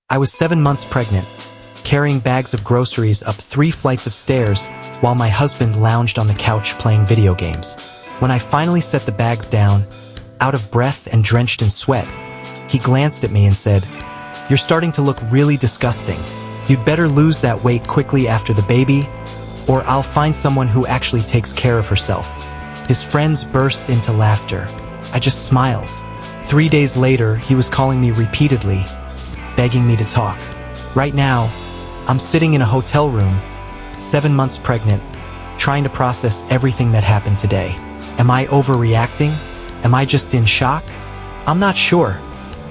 I was 7 months pregnant, carrying bags of groceries up 3 flights of stairs while my husband lounged on the couch playing video games. When I finally set the bags down, out of breath and drenched in sweat, he glanced at me and said, "You're starting to look really disgusting. You'd better lose that weight quickly after the baby, or I'll find someone who actually takes care of herself." His friends burst into laughter. I just smiled. 3 days later, he was calling me repeatedly, begging me to talk. Right now, I'm sitting in a hotel room, 7 months pregnant, trying to process everything that happened today. Am I overreacting? Am I just in shock? I'm not sure,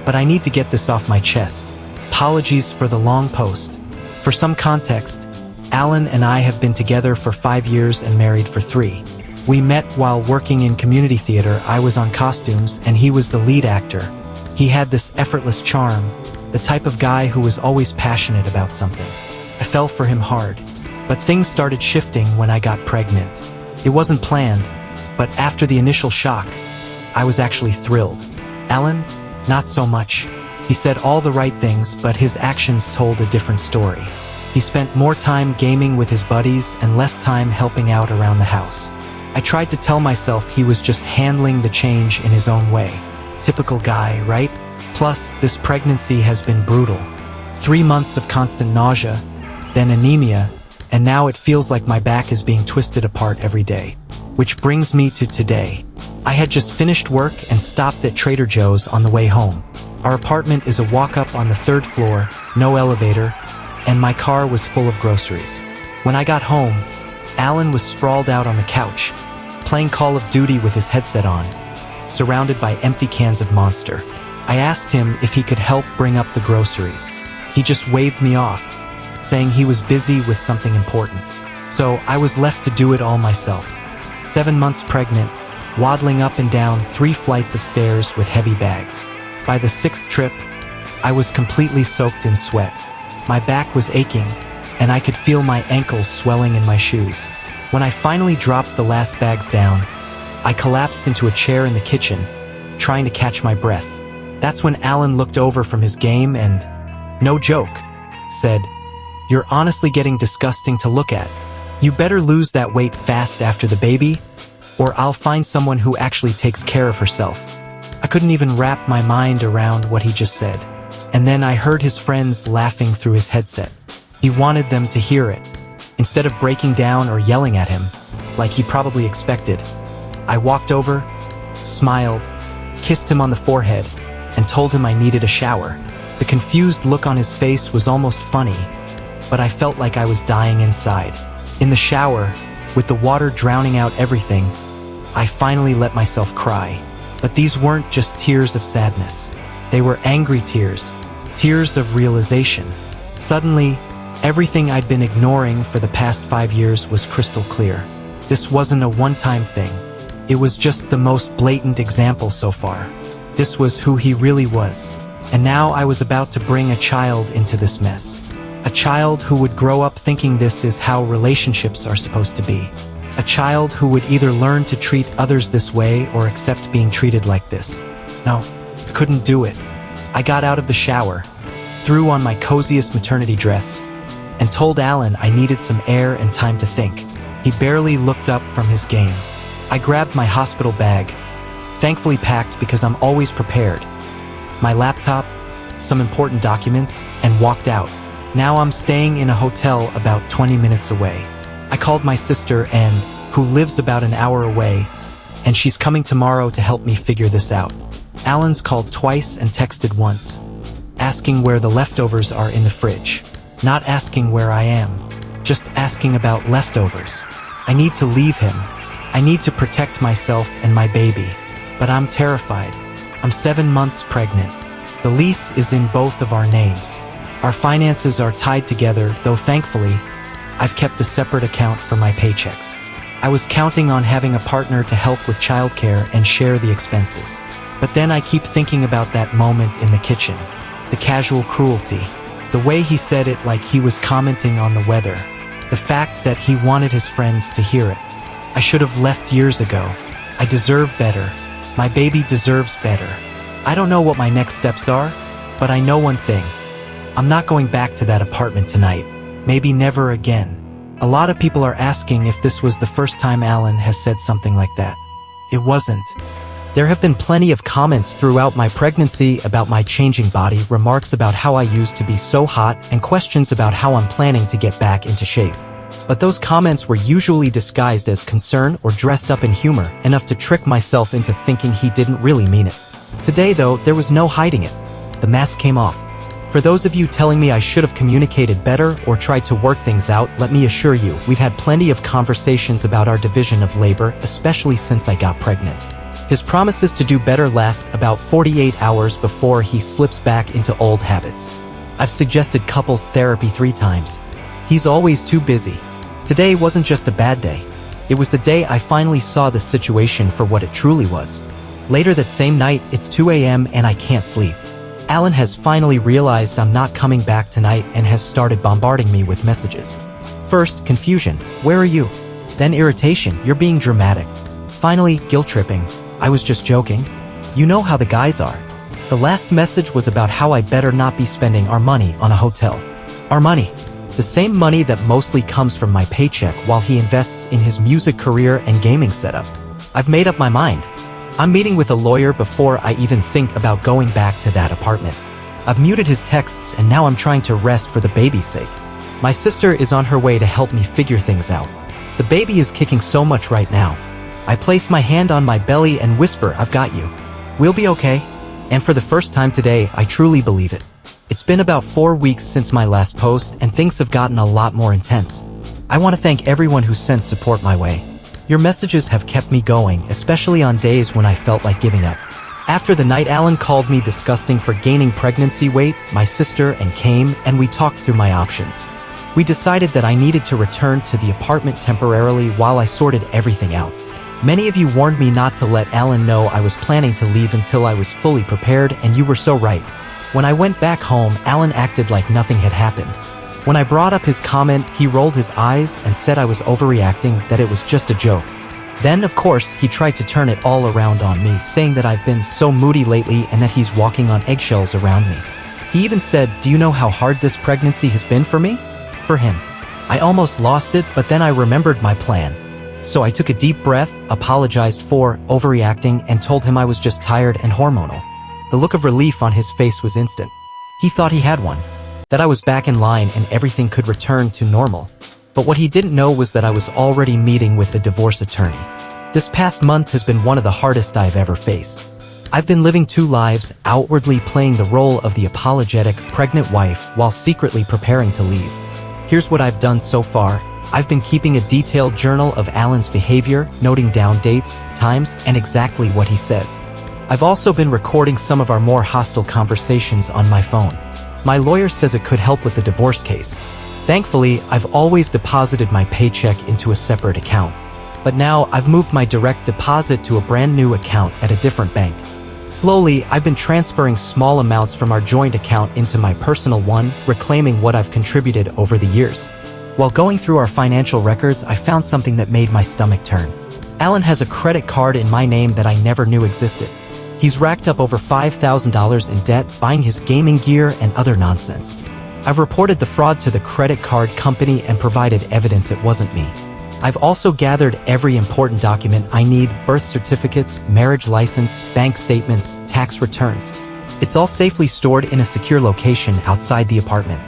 but I need to get this off my chest. Apologies for the long post. For some context, Alan and I have been together for 5 years and married for 3. We met while working in community theater. I was on costumes and he was the lead actor. He had this effortless charm, the type of guy who was always passionate about something. I fell for him hard, but things started shifting when I got pregnant. It wasn't planned, but after the initial shock, I was actually thrilled. Alan, not so much. He said all the right things, but his actions told a different story. He spent more time gaming with his buddies and less time helping out around the house. I tried to tell myself he was just handling the change in his own way. Typical guy, right? Plus, this pregnancy has been brutal. 3 months of constant nausea, then anemia, and now it feels like my back is being twisted apart every day. Which brings me to today. I had just finished work and stopped at Trader Joe's on the way home. Our apartment is a walk-up on the 3rd floor, no elevator, and my car was full of groceries. When I got home, Alan was sprawled out on the couch, playing Call of Duty with his headset on, surrounded by empty cans of Monster. I asked him if he could help bring up the groceries. He just waved me off, saying he was busy with something important. So I was left to do it all myself. 7 months pregnant, waddling up and down 3 flights of stairs with heavy bags. By the 6th trip, I was completely soaked in sweat. My back was aching, and I could feel my ankles swelling in my shoes. When I finally dropped the last bags down, I collapsed into a chair in the kitchen, trying to catch my breath. That's when Alan looked over from his game and, no joke, said, "You're honestly getting disgusting to look at. You better lose that weight fast after the baby, or I'll find someone who actually takes care of herself." I couldn't even wrap my mind around what he just said. And then I heard his friends laughing through his headset. He wanted them to hear it. Instead of breaking down or yelling at him, like he probably expected, I walked over, smiled, kissed him on the forehead, and told him I needed a shower. The confused look on his face was almost funny, but I felt like I was dying inside. In the shower, with the water drowning out everything, I finally let myself cry. But these weren't just tears of sadness. They were angry tears, tears of realization. Suddenly, everything I'd been ignoring for the past 5 years was crystal clear. This wasn't a one-time thing. It was just the most blatant example so far. This was who he really was. And now I was about to bring a child into this mess. A child who would grow up thinking this is how relationships are supposed to be. A child who would either learn to treat others this way or accept being treated like this. No, I couldn't do it. I got out of the shower, threw on my coziest maternity dress, and told Alan I needed some air and time to think. He barely looked up from his game. I grabbed my hospital bag, thankfully packed because I'm always prepared, my laptop, some important documents, and walked out. Now I'm staying in a hotel about 20 minutes away. I called my sister who lives about an hour away, and she's coming tomorrow to help me figure this out. Alan's called twice and texted once, asking where the leftovers are in the fridge. Not asking where I am, just asking about leftovers. I need to leave him. I need to protect myself and my baby. But I'm terrified. I'm 7 months pregnant. The lease is in both of our names. Our finances are tied together, though thankfully, I've kept a separate account for my paychecks. I was counting on having a partner to help with childcare and share the expenses. But then I keep thinking about that moment in the kitchen. The casual cruelty. The way he said it like he was commenting on the weather. The fact that he wanted his friends to hear it. I should have left years ago. I deserve better. My baby deserves better. I don't know what my next steps are, but I know one thing. I'm not going back to that apartment tonight. Maybe never again. A lot of people are asking if this was the first time Alan has said something like that. It wasn't. There have been plenty of comments throughout my pregnancy about my changing body, remarks about how I used to be so hot, and questions about how I'm planning to get back into shape. But those comments were usually disguised as concern or dressed up in humor, enough to trick myself into thinking he didn't really mean it. Today, though, there was no hiding it. The mask came off. For those of you telling me I should have communicated better or tried to work things out, let me assure you, we've had plenty of conversations about our division of labor, especially since I got pregnant. His promises to do better last about 48 hours before he slips back into old habits. I've suggested couples therapy 3 times. He's always too busy. Today wasn't just a bad day. It was the day I finally saw the situation for what it truly was. Later that same night, it's 2 a.m. and I can't sleep. Alan has finally realized I'm not coming back tonight and has started bombarding me with messages. First, confusion. Where are you? Then irritation. You're being dramatic. Finally, guilt-tripping. I was just joking. You know how the guys are. The last message was about how I better not be spending our money on a hotel. Our money. The same money that mostly comes from my paycheck while he invests in his music career and gaming setup. I've made up my mind. I'm meeting with a lawyer before I even think about going back to that apartment. I've muted his texts and now I'm trying to rest for the baby's sake. My sister is on her way to help me figure things out. The baby is kicking so much right now. I place my hand on my belly and whisper, "I've got you. We'll be okay." And for the first time today, I truly believe it. It's been about 4 weeks since my last post and things have gotten a lot more intense. I want to thank everyone who sent support my way. Your messages have kept me going, especially on days when I felt like giving up. After the night Alan called me disgusting for gaining pregnancy weight, my sister and came and we talked through my options. We decided that I needed to return to the apartment temporarily while I sorted everything out. Many of you warned me not to let Alan know I was planning to leave until I was fully prepared, and you were so right. When I went back home, Alan acted like nothing had happened. When I brought up his comment, he rolled his eyes and said I was overreacting, that it was just a joke. Then, of course, he tried to turn it all around on me, saying that I've been so moody lately and that he's walking on eggshells around me. He even said, "Do you know how hard this pregnancy has been for me?" For him. I almost lost it, but then I remembered my plan. So I took a deep breath, apologized for overreacting, and told him I was just tired and hormonal. The look of relief on his face was instant. He thought he had one. That I was back in line and everything could return to normal. But what he didn't know was that I was already meeting with a divorce attorney. This past month has been one of the hardest I've ever faced. I've been living 2 lives, outwardly playing the role of the apologetic, pregnant wife while secretly preparing to leave. Here's what I've done so far. I've been keeping a detailed journal of Alan's behavior, noting down dates, times, and exactly what he says. I've also been recording some of our more hostile conversations on my phone. My lawyer says it could help with the divorce case. Thankfully, I've always deposited my paycheck into a separate account. But now, I've moved my direct deposit to a brand new account at a different bank. Slowly, I've been transferring small amounts from our joint account into my personal one, reclaiming what I've contributed over the years. While going through our financial records, I found something that made my stomach turn. Alan has a credit card in my name that I never knew existed. He's racked up over $5,000 in debt, buying his gaming gear and other nonsense. I've reported the fraud to the credit card company and provided evidence it wasn't me. I've also gathered every important document I need: birth certificates, marriage license, bank statements, tax returns. It's all safely stored in a secure location outside the apartment.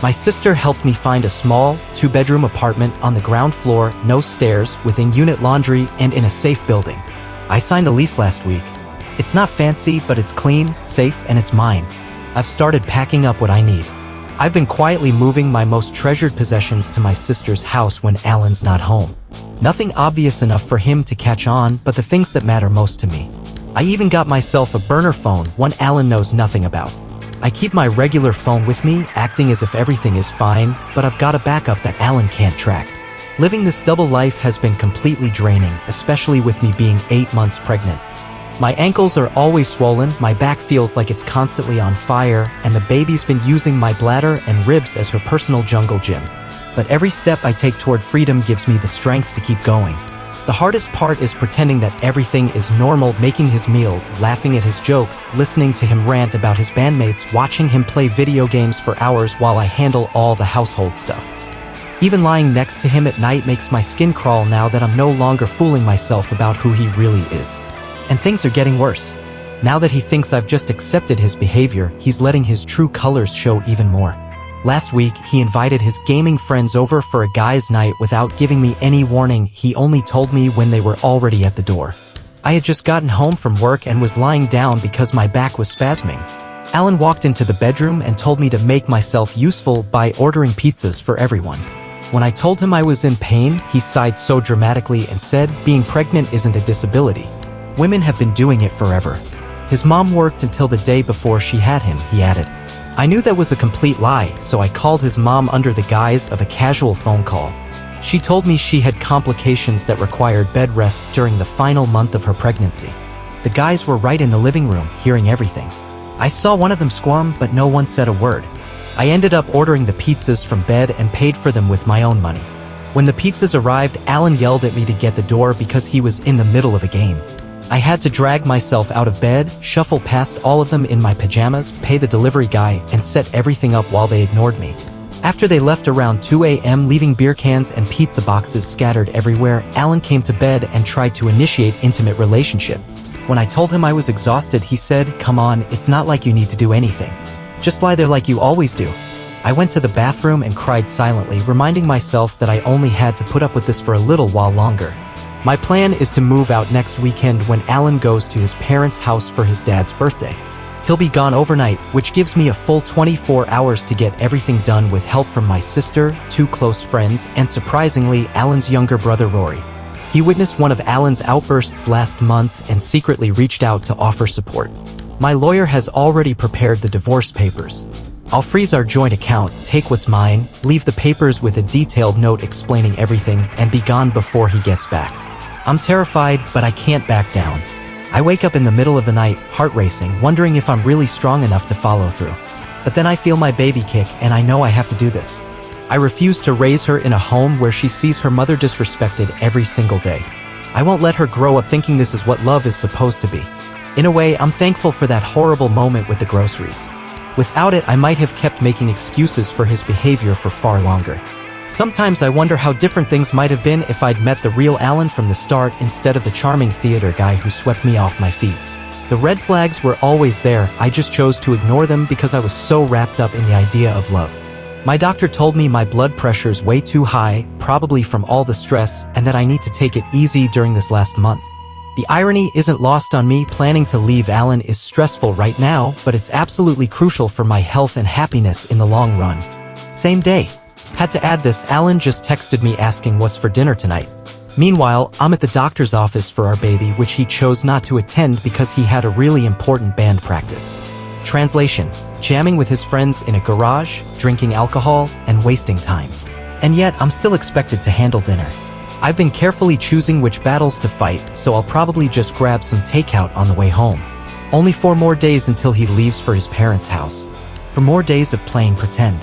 My sister helped me find a small, 2-bedroom apartment on the ground floor, no stairs, with in-unit laundry, and in a safe building. I signed the lease last week. It's not fancy, but it's clean, safe, and it's mine. I've started packing up what I need. I've been quietly moving my most treasured possessions to my sister's house when Alan's not home. Nothing obvious enough for him to catch on, but the things that matter most to me. I even got myself a burner phone, one Alan knows nothing about. I keep my regular phone with me, acting as if everything is fine, but I've got a backup that Alan can't track. Living this double life has been completely draining, especially with me being 8 months pregnant. My ankles are always swollen, my back feels like it's constantly on fire, and the baby's been using my bladder and ribs as her personal jungle gym. But every step I take toward freedom gives me the strength to keep going. The hardest part is pretending that everything is normal, making his meals, laughing at his jokes, listening to him rant about his bandmates, watching him play video games for hours while I handle all the household stuff. Even lying next to him at night makes my skin crawl now that I'm no longer fooling myself about who he really is. And things are getting worse. Now that he thinks I've just accepted his behavior, he's letting his true colors show even more. Last week, he invited his gaming friends over for a guys' night without giving me any warning. He only told me when they were already at the door. I had just gotten home from work and was lying down because my back was spasming. Alan walked into the bedroom and told me to make myself useful by ordering pizzas for everyone. When I told him I was in pain, he sighed so dramatically and said, "Being pregnant isn't a disability. Women have been doing it forever." His mom worked until the day before she had him, he added. I knew that was a complete lie, so I called his mom under the guise of a casual phone call. She told me she had complications that required bed rest during the final month of her pregnancy. The guys were right in the living room, hearing everything. I saw one of them squirm, but no one said a word. I ended up ordering the pizzas from bed and paid for them with my own money. When the pizzas arrived, Alan yelled at me to get the door because he was in the middle of a game. I had to drag myself out of bed, shuffle past all of them in my pajamas, pay the delivery guy, and set everything up while they ignored me. After they left around 2 a.m., leaving beer cans and pizza boxes scattered everywhere, Alan came to bed and tried to initiate intimate relationship. When I told him I was exhausted, he said, "Come on, it's not like you need to do anything. Just lie there like you always do." I went to the bathroom and cried silently, reminding myself that I only had to put up with this for a little while longer. My plan is to move out next weekend when Alan goes to his parents' house for his dad's birthday. He'll be gone overnight, which gives me a full 24 hours to get everything done with help from my sister, 2 close friends, and surprisingly, Alan's younger brother Rory. He witnessed one of Alan's outbursts last month and secretly reached out to offer support. My lawyer has already prepared the divorce papers. I'll freeze our joint account, take what's mine, leave the papers with a detailed note explaining everything, and be gone before he gets back. I'm terrified, but I can't back down. I wake up in the middle of the night, heart racing, wondering if I'm really strong enough to follow through. But then I feel my baby kick, and I know I have to do this. I refuse to raise her in a home where she sees her mother disrespected every single day. I won't let her grow up thinking this is what love is supposed to be. In a way, I'm thankful for that horrible moment with the groceries. Without it, I might have kept making excuses for his behavior for far longer. Sometimes I wonder how different things might have been if I'd met the real Alan from the start instead of the charming theater guy who swept me off my feet. The red flags were always there, I just chose to ignore them because I was so wrapped up in the idea of love. My doctor told me my blood pressure's way too high, probably from all the stress, and that I need to take it easy during this last month. The irony isn't lost on me. Planning to leave Alan is stressful right now, but it's absolutely crucial for my health and happiness in the long run. Same day. Had to add this, Alan just texted me asking what's for dinner tonight. Meanwhile, I'm at the doctor's office for our baby, which he chose not to attend because he had a really important band practice. Translation: jamming with his friends in a garage, drinking alcohol, and wasting time. And yet, I'm still expected to handle dinner. I've been carefully choosing which battles to fight, so I'll probably just grab some takeout on the way home. Only 4 more days until he leaves for his parents' house. 4 more days of playing pretend.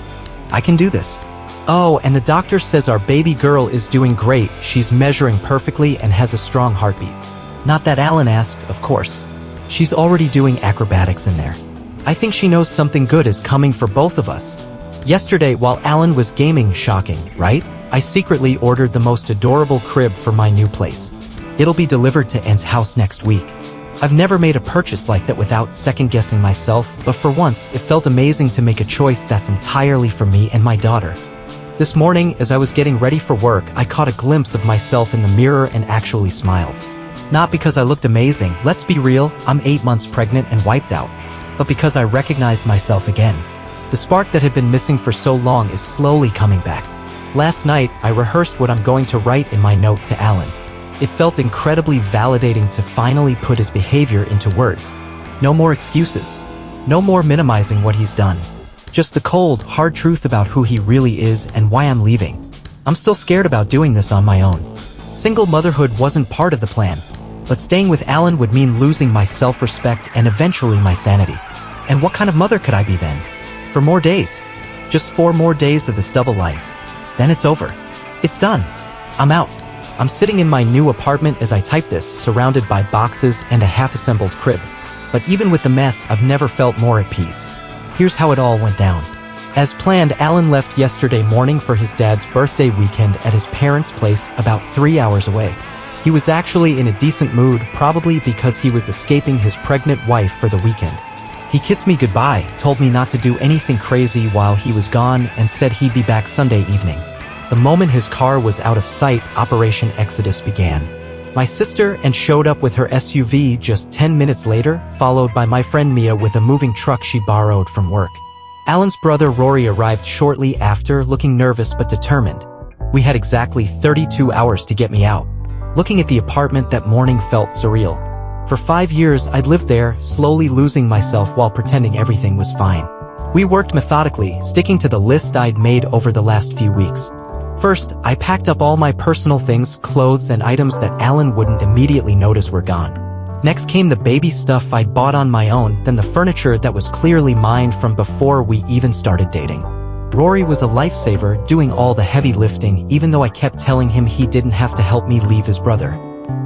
I can do this. Oh, and the doctor says our baby girl is doing great. She's measuring perfectly and has a strong heartbeat. Not that Alan asked, of course. She's already doing acrobatics in there. I think she knows something good is coming for both of us. Yesterday, while Alan was gaming, shocking, right? I secretly ordered the most adorable crib for my new place. It'll be delivered to Aunt's house next week. I've never made a purchase like that without second-guessing myself, but for once, it felt amazing to make a choice that's entirely for me and my daughter. This morning, as I was getting ready for work, I caught a glimpse of myself in the mirror and actually smiled. Not because I looked amazing, let's be real, I'm 8 months pregnant and wiped out, but because I recognized myself again. The spark that had been missing for so long is slowly coming back. Last night, I rehearsed what I'm going to write in my note to Alan. It felt incredibly validating to finally put his behavior into words. No more excuses. No more minimizing what he's done. Just the cold, hard truth about who he really is and why I'm leaving. I'm still scared about doing this on my own. Single motherhood wasn't part of the plan, but staying with Alan would mean losing my self-respect and eventually my sanity. And what kind of mother could I be then? 4 more days. Just 4 more days of this double life. Then it's over. It's done. I'm out. I'm sitting in my new apartment as I type this, surrounded by boxes and a half-assembled crib. But even with the mess, I've never felt more at peace. Here's how it all went down. As planned, Alan left yesterday morning for his dad's birthday weekend at his parents' place about 3 hours away. He was actually in a decent mood, probably because he was escaping his pregnant wife for the weekend. He kissed me goodbye, told me not to do anything crazy while he was gone, and said he'd be back Sunday evening. The moment his car was out of sight, Operation Exodus began. My sister showed up with her SUV just 10 minutes later, followed by my friend Mia with a moving truck she borrowed from work. Alan's brother Rory arrived shortly after, looking nervous but determined. We had exactly 32 hours to get me out. Looking at the apartment that morning felt surreal. For 5 years, I'd lived there, slowly losing myself while pretending everything was fine. We worked methodically, sticking to the list I'd made over the last few weeks. First, I packed up all my personal things, clothes and items that Alan wouldn't immediately notice were gone. Next came the baby stuff I'd bought on my own, then the furniture that was clearly mine from before we even started dating. Rory was a lifesaver, doing all the heavy lifting, even though I kept telling him he didn't have to help me leave his brother.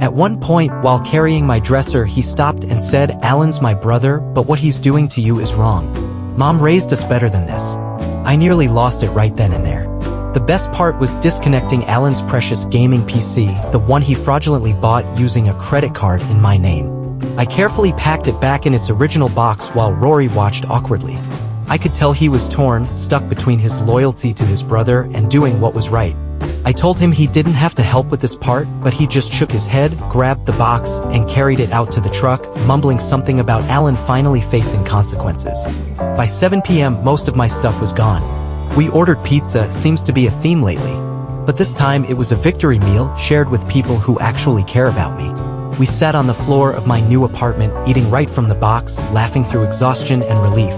At one point, while carrying my dresser, he stopped and said, "Alan's my brother, but what he's doing to you is wrong. Mom raised us better than this." I nearly lost it right then and there. The best part was disconnecting Alan's precious gaming PC, the one he fraudulently bought using a credit card in my name. I carefully packed it back in its original box while Rory watched awkwardly. I could tell he was torn, stuck between his loyalty to his brother and doing what was right. I told him he didn't have to help with this part, but he just shook his head, grabbed the box, and carried it out to the truck, mumbling something about Alan finally facing consequences. By 7 p.m., most of my stuff was gone. We ordered pizza, seems to be a theme lately. But this time it was a victory meal, shared with people who actually care about me. We sat on the floor of my new apartment, eating right from the box, laughing through exhaustion and relief.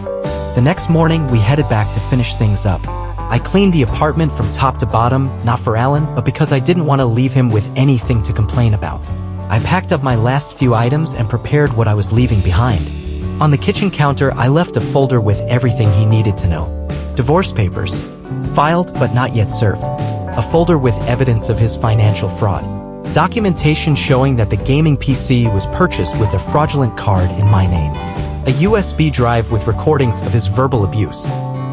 The next morning, we headed back to finish things up. I cleaned the apartment from top to bottom, not for Alan, but because I didn't want to leave him with anything to complain about. I packed up my last few items and prepared what I was leaving behind. On the kitchen counter, I left a folder with everything he needed to know. Divorce papers. Filed but not yet served. A folder with evidence of his financial fraud. Documentation showing that the gaming PC was purchased with a fraudulent card in my name. A USB drive with recordings of his verbal abuse.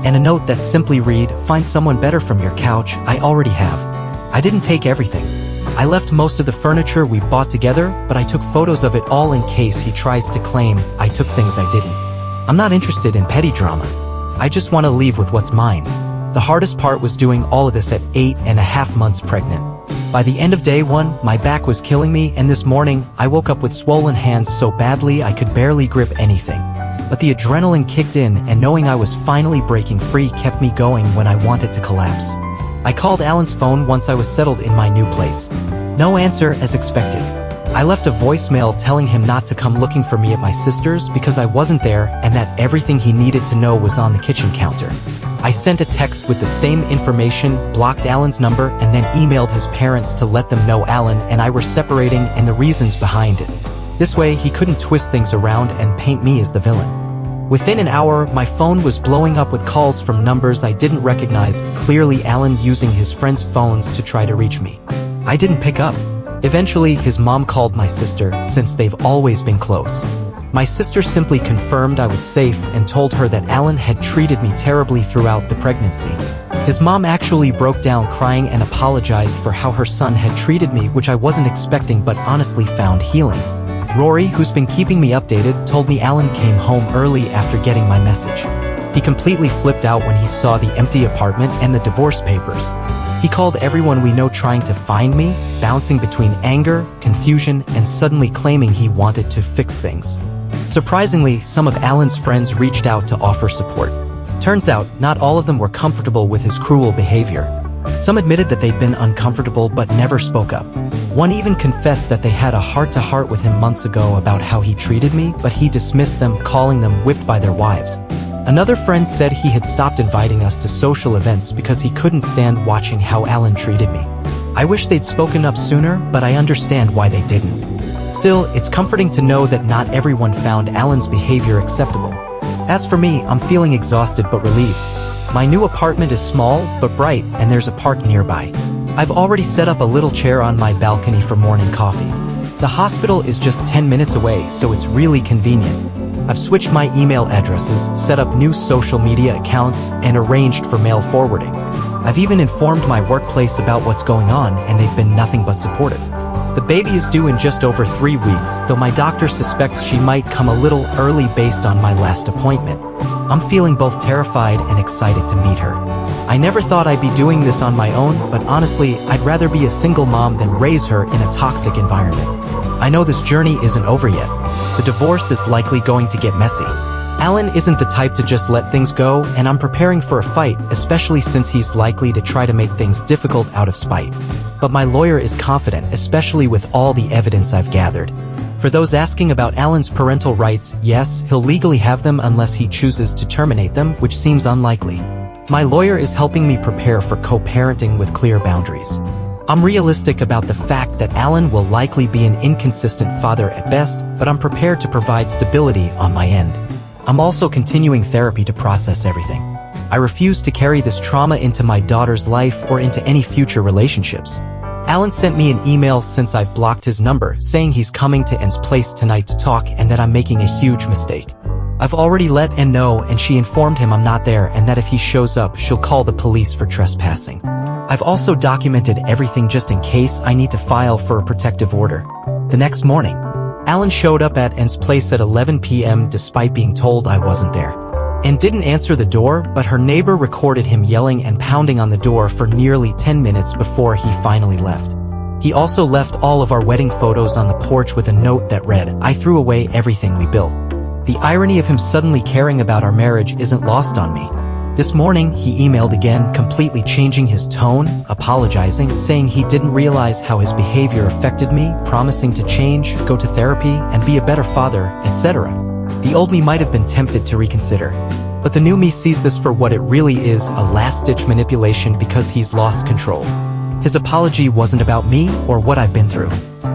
And a note that simply read, "Find someone better from your couch, I already have." I didn't take everything. I left most of the furniture we bought together, but I took photos of it all in case he tries to claim I took things I didn't. I'm not interested in petty drama. I just want to leave with what's mine. The hardest part was doing all of this at 8.5 months pregnant. By the end of day 1, my back was killing me, and this morning, I woke up with swollen hands so badly I could barely grip anything. But the adrenaline kicked in, and knowing I was finally breaking free kept me going when I wanted to collapse. I called Alan's phone once I was settled in my new place. No answer as expected. I left a voicemail telling him not to come looking for me at my sister's because I wasn't there and that everything he needed to know was on the kitchen counter. I sent a text with the same information, blocked Alan's number, and then emailed his parents to let them know Alan and I were separating and the reasons behind it. This way, he couldn't twist things around and paint me as the villain. Within an hour, my phone was blowing up with calls from numbers I didn't recognize, clearly Alan using his friends' phones to try to reach me. I didn't pick up. Eventually, his mom called my sister, since they've always been close. My sister simply confirmed I was safe and told her that Alan had treated me terribly throughout the pregnancy. His mom actually broke down crying and apologized for how her son had treated me, which I wasn't expecting but honestly found healing. Rory, who's been keeping me updated, told me Alan came home early after getting my message. He completely flipped out when he saw the empty apartment and the divorce papers. He called everyone we know trying to find me, bouncing between anger, confusion, and suddenly claiming he wanted to fix things. Surprisingly, some of Alan's friends reached out to offer support. Turns out, not all of them were comfortable with his cruel behavior. Some admitted that they'd been uncomfortable but never spoke up. One even confessed that they had a heart-to-heart with him months ago about how he treated me, but he dismissed them, calling them whipped by their wives. Another friend said he had stopped inviting us to social events because he couldn't stand watching how Alan treated me. I wish they'd spoken up sooner, but I understand why they didn't. Still, it's comforting to know that not everyone found Alan's behavior acceptable. As for me, I'm feeling exhausted but relieved. My new apartment is small but bright, and there's a park nearby. I've already set up a little chair on my balcony for morning coffee. The hospital is just 10 minutes away, so it's really convenient. I've switched my email addresses, set up new social media accounts, and arranged for mail forwarding. I've even informed my workplace about what's going on, and they've been nothing but supportive. The baby is due in just over 3 weeks, though my doctor suspects she might come a little early based on my last appointment. I'm feeling both terrified and excited to meet her. I never thought I'd be doing this on my own, but honestly, I'd rather be a single mom than raise her in a toxic environment. I know this journey isn't over yet. The divorce is likely going to get messy. Alan isn't the type to just let things go, and I'm preparing for a fight, especially since he's likely to try to make things difficult out of spite. But my lawyer is confident, especially with all the evidence I've gathered. For those asking about Alan's parental rights, yes, he'll legally have them unless he chooses to terminate them, which seems unlikely. My lawyer is helping me prepare for co-parenting with clear boundaries. I'm realistic about the fact that Alan will likely be an inconsistent father at best, but I'm prepared to provide stability on my end. I'm also continuing therapy to process everything. I refuse to carry this trauma into my daughter's life or into any future relationships. Alan sent me an email since I've blocked his number, saying he's coming to Anne's place tonight to talk and that I'm making a huge mistake. I've already let Anne know, and she informed him I'm not there and that if he shows up, she'll call the police for trespassing. I've also documented everything just in case I need to file for a protective order. The next morning, Alan showed up at Anne's place at 11 p.m. despite being told I wasn't there. Anne didn't answer the door, but her neighbor recorded him yelling and pounding on the door for nearly 10 minutes before he finally left. He also left all of our wedding photos on the porch with a note that read, "I threw away everything we built." The irony of him suddenly caring about our marriage isn't lost on me. This morning, he emailed again, completely changing his tone, apologizing, saying he didn't realize how his behavior affected me, promising to change, go to therapy, and be a better father, etc. The old me might have been tempted to reconsider. But the new me sees this for what it really is, a last-ditch manipulation because he's lost control. His apology wasn't about me or what I've been through.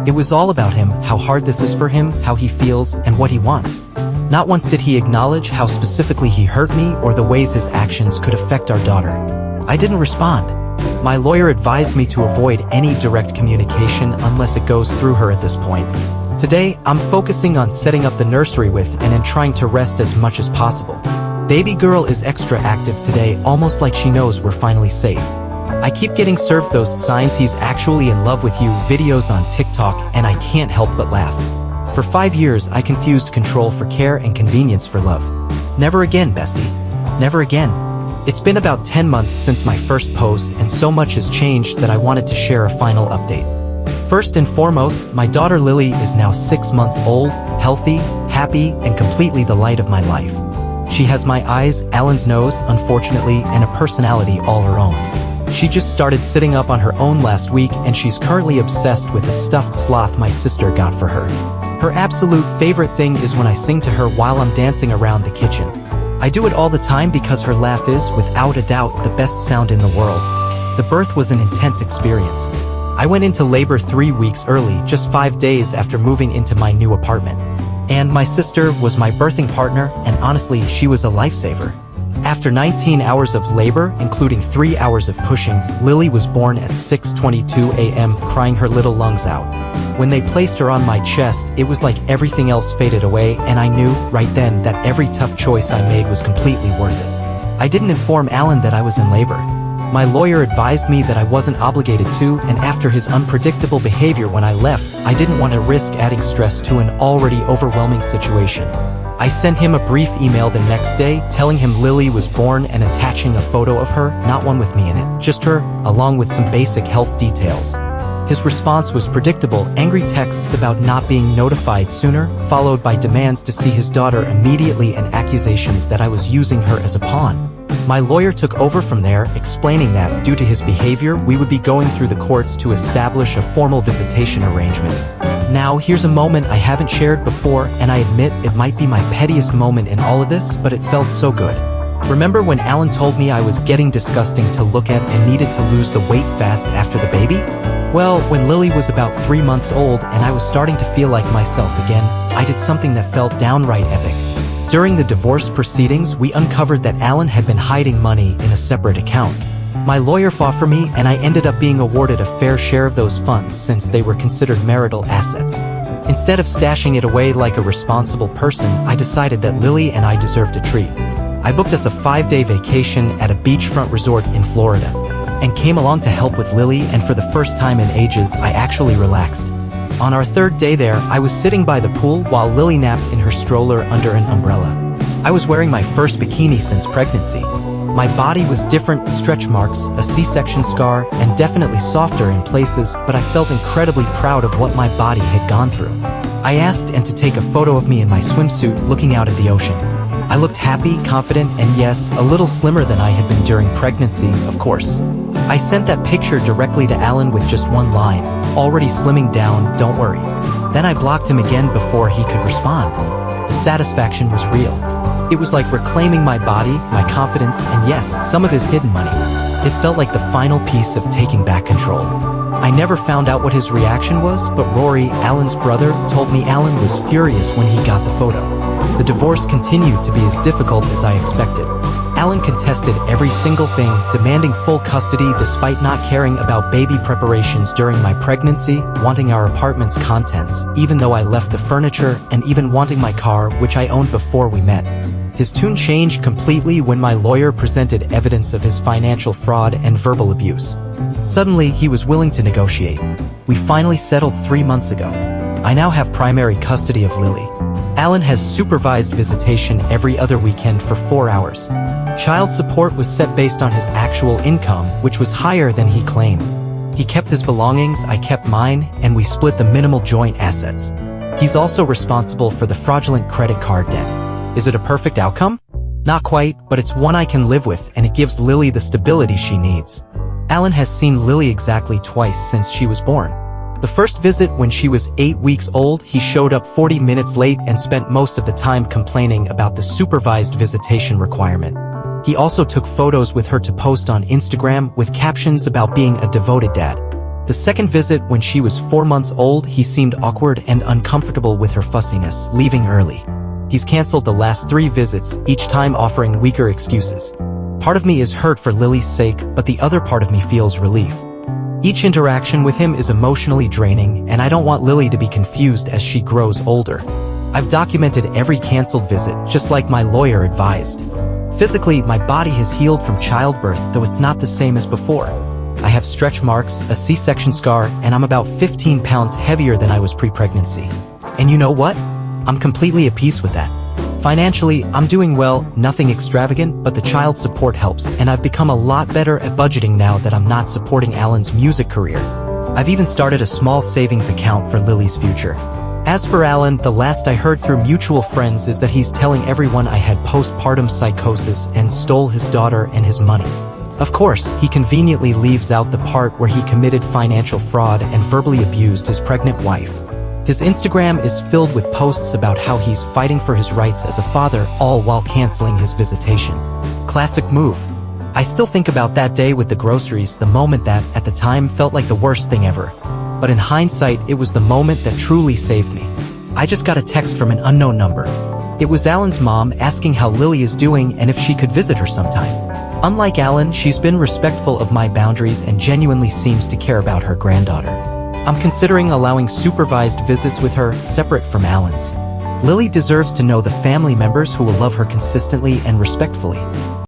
It was all about him, how hard this is for him, how he feels, and what he wants. Not once did he acknowledge how specifically he hurt me or the ways his actions could affect our daughter. I didn't respond. My lawyer advised me to avoid any direct communication unless it goes through her at this point. Today, I'm focusing on setting up the nursery with Anne and trying to rest as much as possible. Baby girl is extra active today, almost like she knows we're finally safe. I keep getting served those signs he's actually in love with you videos on TikTok, and I can't help but laugh. For 5 years, I confused control for care and convenience for love. Never again, bestie. Never again. It's been about 10 months since my first post, and so much has changed that I wanted to share a final update. First and foremost, my daughter Lily is now 6 months old, healthy, happy, and completely the light of my life. She has my eyes, Alan's nose, unfortunately, and a personality all her own. She just started sitting up on her own last week, and she's currently obsessed with a stuffed sloth my sister got for her. Her absolute favorite thing is when I sing to her while I'm dancing around the kitchen. I do it all the time because her laugh is, without a doubt, the best sound in the world. The birth was an intense experience. I went into labor 3 weeks early, just 5 days after moving into my new apartment. And my sister was my birthing partner, and honestly, she was a lifesaver. After 19 hours of labor, including 3 hours of pushing, Lily was born at 6:22 a.m., crying her little lungs out. When they placed her on my chest, it was like everything else faded away, and I knew, right then, that every tough choice I made was completely worth it. I didn't inform Alan that I was in labor. My lawyer advised me that I wasn't obligated to, and after his unpredictable behavior when I left, I didn't want to risk adding stress to an already overwhelming situation. I sent him a brief email the next day, telling him Lily was born and attaching a photo of her, not one with me in it, just her, along with some basic health details. His response was predictable, angry texts about not being notified sooner, followed by demands to see his daughter immediately and accusations that I was using her as a pawn. My lawyer took over from there, explaining that, due to his behavior, we would be going through the courts to establish a formal visitation arrangement. Now, here's a moment I haven't shared before, and I admit it might be my pettiest moment in all of this, but it felt so good. Remember when Alan told me I was getting disgusting to look at and needed to lose the weight fast after the baby? Well, when Lily was about 3 months old and I was starting to feel like myself again, I did something that felt downright epic. During the divorce proceedings, we uncovered that Alan had been hiding money in a separate account. My lawyer fought for me, and I ended up being awarded a fair share of those funds since they were considered marital assets. Instead of stashing it away like a responsible person, I decided that Lily and I deserved a treat. I booked us a 5-day vacation at a beachfront resort in Florida, and came along to help with Lily, and for the first time in ages, I actually relaxed. On our 3rd day there, I was sitting by the pool while Lily napped in her stroller under an umbrella. I was wearing my first bikini since pregnancy. My body was different, stretch marks, a C-section scar, and definitely softer in places, but I felt incredibly proud of what my body had gone through. I asked Anne to take a photo of me in my swimsuit looking out at the ocean. I looked happy, confident, and yes, a little slimmer than I had been during pregnancy, of course. I sent that picture directly to Alan with just one line, "Already slimming down, don't worry." Then I blocked him again before he could respond. The satisfaction was real. It was like reclaiming my body, my confidence, and yes, some of his hidden money. It felt like the final piece of taking back control. I never found out what his reaction was, but Rory, Alan's brother, told me Alan was furious when he got the photo. The divorce continued to be as difficult as I expected. Alan contested every single thing, demanding full custody despite not caring about baby preparations during my pregnancy, wanting our apartment's contents, even though I left the furniture, and even wanting my car, which I owned before we met. His tune changed completely when my lawyer presented evidence of his financial fraud and verbal abuse. Suddenly, he was willing to negotiate. We finally settled 3 months ago. I now have primary custody of Lily. Alan has supervised visitation every other weekend for 4 hours. Child support was set based on his actual income, which was higher than he claimed. He kept his belongings, I kept mine, and we split the minimal joint assets. He's also responsible for the fraudulent credit card debt. Is it a perfect outcome? Not quite, but it's one I can live with, and it gives Lily the stability she needs. Alan has seen Lily exactly twice since she was born. The first visit when she was 8 weeks old, he showed up 40 minutes late and spent most of the time complaining about the supervised visitation requirement. He also took photos with her to post on Instagram with captions about being a devoted dad. The second visit when she was 4 months old, he seemed awkward and uncomfortable with her fussiness, leaving early. He's canceled the last 3 visits, each time offering weaker excuses. Part of me is hurt for Lily's sake, but the other part of me feels relief. Each interaction with him is emotionally draining, and I don't want Lily to be confused as she grows older. I've documented every canceled visit, just like my lawyer advised. Physically, my body has healed from childbirth, though it's not the same as before. I have stretch marks, a C-section scar, and I'm about 15 pounds heavier than I was pre-pregnancy. And you know what? I'm completely at peace with that. Financially, I'm doing well, nothing extravagant, but the child support helps, and I've become a lot better at budgeting now that I'm not supporting Alan's music career. I've even started a small savings account for Lily's future. As for Alan, the last I heard through mutual friends is that he's telling everyone I had postpartum psychosis and stole his daughter and his money. Of course, he conveniently leaves out the part where he committed financial fraud and verbally abused his pregnant wife. His Instagram is filled with posts about how he's fighting for his rights as a father, all while canceling his visitation. Classic move. I still think about that day with the groceries, the moment that, at the time, felt like the worst thing ever. But in hindsight, it was the moment that truly saved me. I just got a text from an unknown number. It was Alan's mom asking how Lily is doing and if she could visit her sometime. Unlike Alan, she's been respectful of my boundaries and genuinely seems to care about her granddaughter. I'm considering allowing supervised visits with her, separate from Alan's. Lily deserves to know the family members who will love her consistently and respectfully.